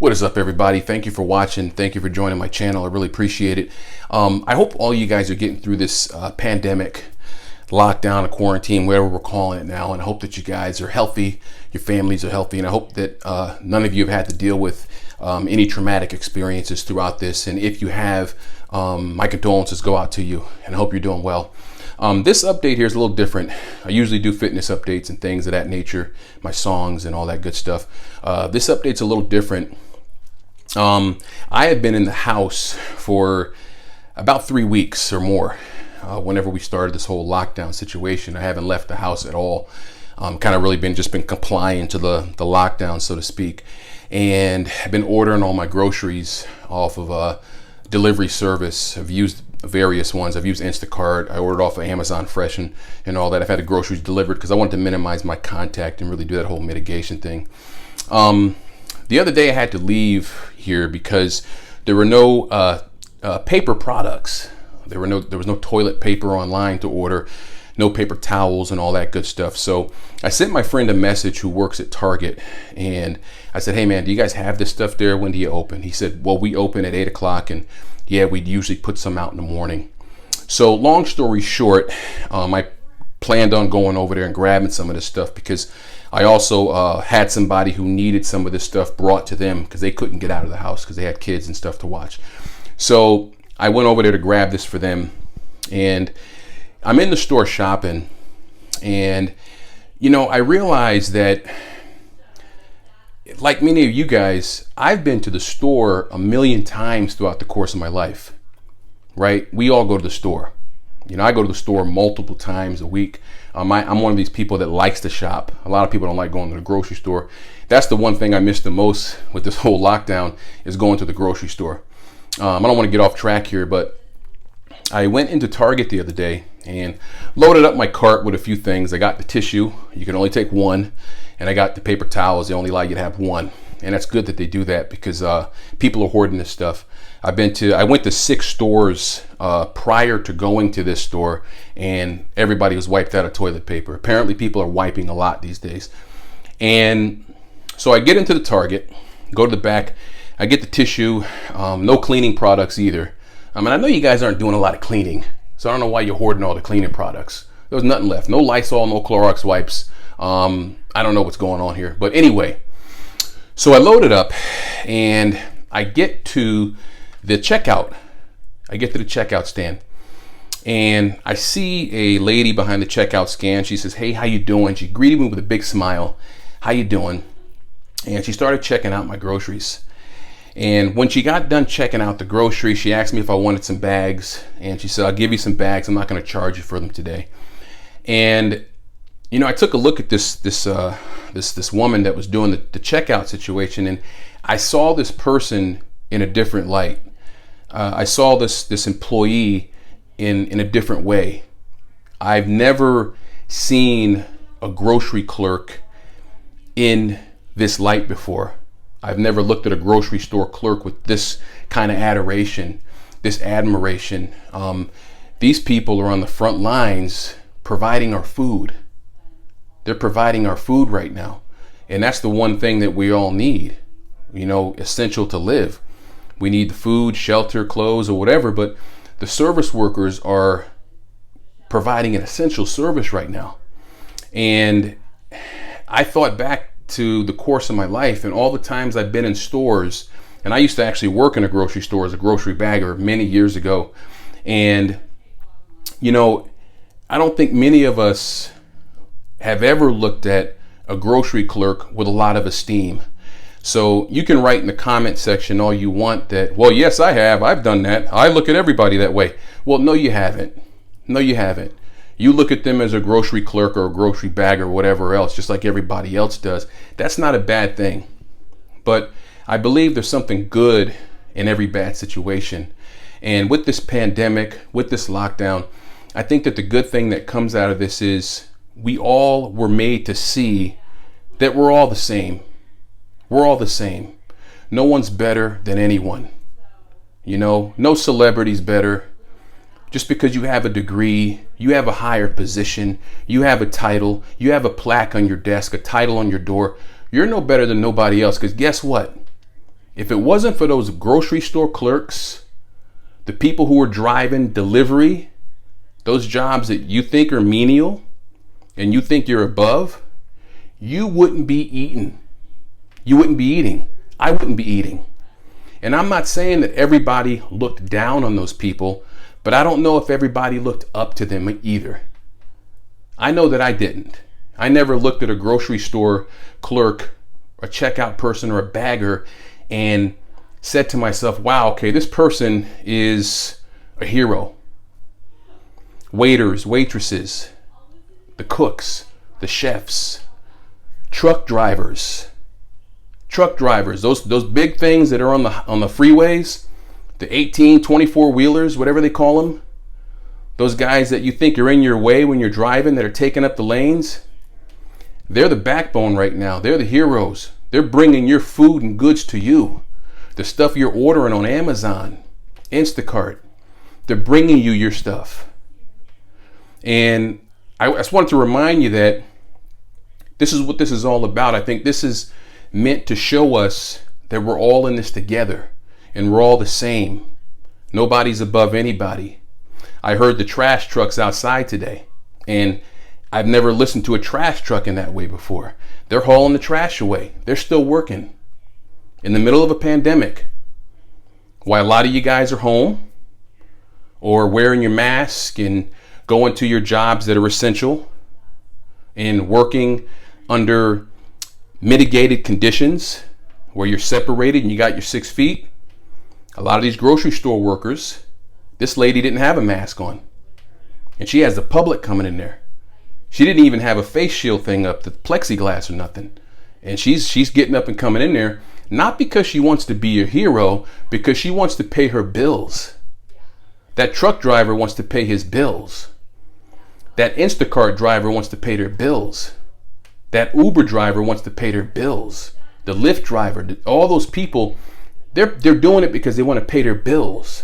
What is up, everybody? Thank you for watching. Thank you for joining my channel. I really appreciate it. I hope all you guys are getting through this pandemic, lockdown, or quarantine, whatever we're calling it now. And I hope that you guys are healthy, your families are healthy, and I hope that none of you have had to deal with any traumatic experiences throughout this. And if you have, my condolences go out to you, and I hope you're doing well. This update here is a little different. I usually do fitness updates and things of that nature, my songs and all that good stuff. This update's a little different. I have been in the house for about 3 weeks or more. Whenever we started this whole lockdown situation, I haven't left the house at all. Kind of really been complying to the lockdown, so to speak. And I've been ordering all my groceries off of a delivery service. I've used various ones. I've used Instacart. I ordered off of Amazon Fresh and all that. I've had the groceries delivered because I wanted to minimize my contact and really do that whole mitigation thing. The other day I had to leave here because there were no paper products. There was no toilet paper online to order, no paper towels and all that good stuff. So I sent my friend a message who works at Target, and I said, "Hey man, do you guys have this stuff there? When do you open?" He said, "Well, we open at 8 o'clock, and yeah, we'd usually put some out in the morning." So long story short, I planned on going over there and grabbing some of this stuff because I also had somebody who needed some of this stuff brought to them because they couldn't get out of the house because they had kids and stuff to watch. So I went over there to grab this for them, and I'm in the store shopping, and I realized that, like many of you guys, I've been to the store a million times throughout the course of my life, right? We all go to the store. I go to the store multiple times a week. I'm one of these people that likes to shop. A lot of people don't like going to the grocery store. That's the one thing I miss the most with this whole lockdown is going to the grocery store. I don't want to get off track here, but I went into Target the other day and loaded up my cart with a few things. I got the tissue. You can only take one. And I got the paper towels. They only allow you to have one. And that's good that they do that because people are hoarding this stuff. I went to 6 stores prior to going to this store, and everybody was wiped out of toilet paper. Apparently people are wiping a lot these days. And so I get into the Target, go to the back, I get the tissue, no cleaning products either. I know you guys aren't doing a lot of cleaning, so I don't know why you're hoarding all the cleaning products. There was nothing left. No Lysol, no Clorox wipes. I don't know what's going on here. But anyway, so I loaded up and I get to the checkout. I get to the checkout stand and I see a lady behind the checkout stand. She says, "Hey, how you doing?" She greeted me with a big smile. "How you doing?" And she started checking out my groceries. And when she got done checking out the groceries, she asked me if I wanted some bags. And she said, "I'll give you some bags. I'm not going to charge you for them today." And I took a look at this woman that was doing the checkout situation, and I saw this person in a different light. I saw this employee in a different way. I've never seen a grocery clerk in this light before. I've never looked at a grocery store clerk with this kind of adoration, this admiration. These people are on the front lines providing our food. They're providing our food right now. And that's the one thing that we all need, essential to live. We need the food, shelter, clothes, or whatever, but the service workers are providing an essential service right now. And I thought back to the course of my life and all the times I've been in stores, and I used to actually work in a grocery store as a grocery bagger many years ago. And, I don't think many of us have ever looked at a grocery clerk with a lot of esteem. So you can write in the comment section all you want that, "Well, yes, I have. I've done that. I look at everybody that way." Well, no, you haven't. No, you haven't. You look at them as a grocery clerk or a grocery bagger or whatever else, just like everybody else does. That's not a bad thing. But I believe there's something good in every bad situation. And with this pandemic, with this lockdown, I think that the good thing that comes out of this is we all were made to see that we're all the same. We're all the same. No one's better than anyone. No celebrity's better. Just because you have a degree, you have a higher position, you have a title, you have a plaque on your desk, a title on your door, you're no better than nobody else. Because guess what? If it wasn't for those grocery store clerks, the people who are driving delivery, those jobs that you think are menial and you think you're above, you wouldn't be eating. You wouldn't be eating. I wouldn't be eating. And I'm not saying that everybody looked down on those people, but I don't know if everybody looked up to them either. I know that I didn't. I never looked at a grocery store clerk, a checkout person, or a bagger and said to myself, wow, okay, this person is a hero. Waiters, waitresses, the cooks, the chefs, truck drivers, those big things that are on the freeways, the 18, 24 wheelers, whatever they call them, those guys that you think are in your way when you're driving, that are taking up the lanes, they're the backbone right now. They're the heroes. They're bringing your food and goods to you. The stuff you're ordering on Amazon, Instacart, they're bringing you your stuff. And I just wanted to remind you that this is what this is all about. I think this is meant to show us that we're all in this together and we're all the same. Nobody's above anybody. I heard the trash trucks outside today, and I've never listened to a trash truck in that way before. They're hauling the trash away. They're still working in the middle of a pandemic. While a lot of you guys are home or wearing your mask and going to your jobs that are essential and working under mitigated conditions where you're separated and you got your 6 feet. A lot of these grocery store workers, this lady didn't have a mask on, and she has the public coming in there. She didn't even have a face shield thing up, the plexiglass or nothing. And she's getting up and coming in there, not because she wants to be a hero, because she wants to pay her bills. That truck driver wants to pay his bills. That Instacart driver wants to pay their bills. That Uber driver wants to pay their bills. The Lyft driver, all those people, they're doing it because they want to pay their bills.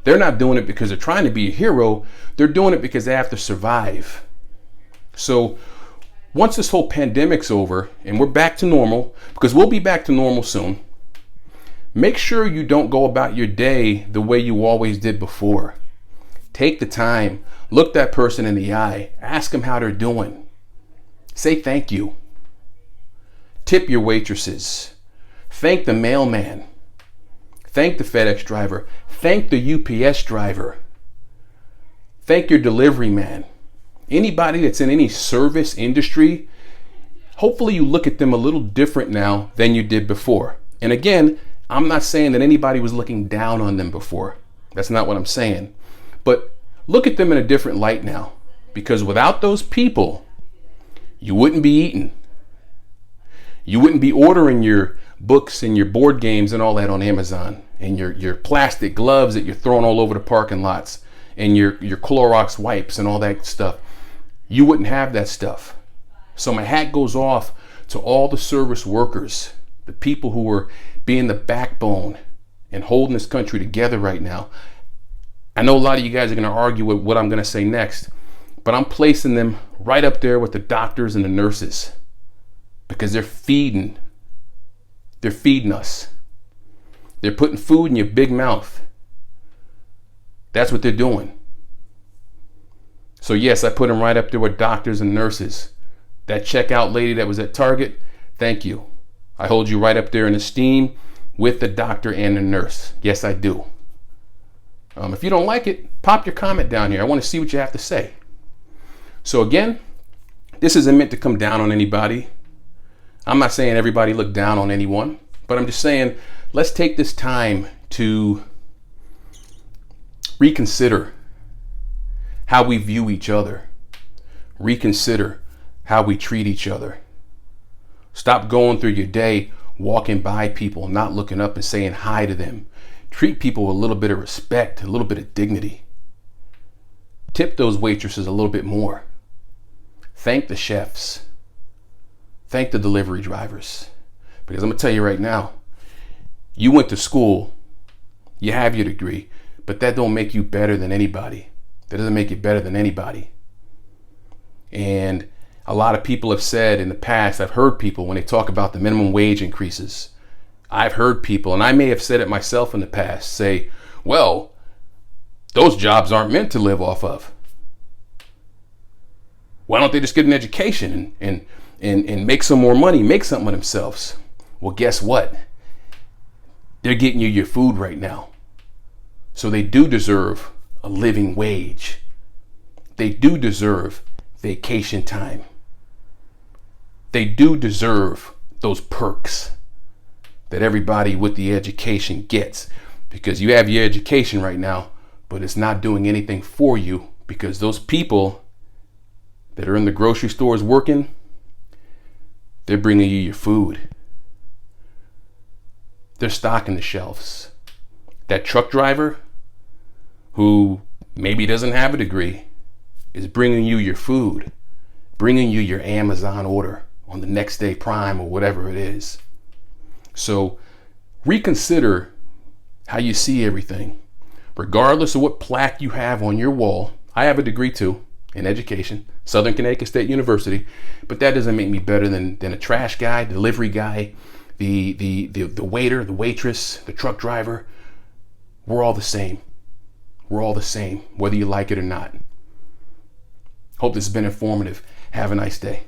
They're not doing it because they're trying to be a hero. They're doing it because they have to survive. So once this whole pandemic's over and we're back to normal, because we'll be back to normal soon, make sure you don't go about your day the way you always did before. Take the time, look that person in the eye, ask them how they're doing. Say thank you. Tip your waitresses. Thank the mailman. Thank the FedEx driver. Thank the UPS driver. Thank your delivery man. Anybody that's in any service industry, hopefully you look at them a little different now than you did before. And again, I'm not saying that anybody was looking down on them before. That's not what I'm saying. But look at them in a different light now, because without those people, you wouldn't be eating. You wouldn't be ordering your books and your board games and all that on Amazon, and your plastic gloves that you're throwing all over the parking lots, and your Clorox wipes and all that stuff. You wouldn't have that stuff. So my hat goes off to all the service workers, the people who are being the backbone and holding this country together right now. I know a lot of you guys are going to argue with what I'm going to say next, but I'm placing them right up there with the doctors and the nurses, because they're feeding us. They're putting food in your big mouth. That's what they're doing. So yes, I put them right up there with doctors and nurses. That checkout lady that was at Target, thank you. I hold you right up there in esteem with the doctor and the nurse. Yes, I do. If you don't like it, pop your comment down here. I want to see what you have to say. So again, this isn't meant to come down on anybody. I'm not saying everybody look down on anyone, but I'm just saying, let's take this time to reconsider how we view each other. Reconsider how we treat each other. Stop going through your day walking by people, not looking up and saying hi to them. Treat people with a little bit of respect, a little bit of dignity. Tip those waitresses a little bit more. Thank the chefs. Thank the delivery drivers. Because I'm going to tell you right now, you went to school, you have your degree, but that don't make you better than anybody. That doesn't make you better than anybody. And a lot of people have said in the past, I've heard people when they talk about the minimum wage increases, I've heard people, and I may have said it myself in the past, say, well, those jobs aren't meant to live off of. Why don't they just get an education and make some more money, make something of themselves? Well, guess what? They're getting you your food right now. So they do deserve a living wage. They do deserve vacation time. They do deserve those perks that everybody with the education gets, because you have your education right now, but it's not doing anything for you, because those people that are in the grocery stores working, they're bringing you your food. They're stocking the shelves. That truck driver who maybe doesn't have a degree is bringing you your food, bringing you your Amazon order on the next day Prime or whatever it is. So reconsider how you see everything, regardless of what plaque you have on your wall. I have a degree too in education, Southern Connecticut State University, but that doesn't make me better than a trash guy, delivery guy, the waiter, the waitress, the truck driver. We're all the same. We're all the same, whether you like it or not. Hope this has been informative. Have a nice day.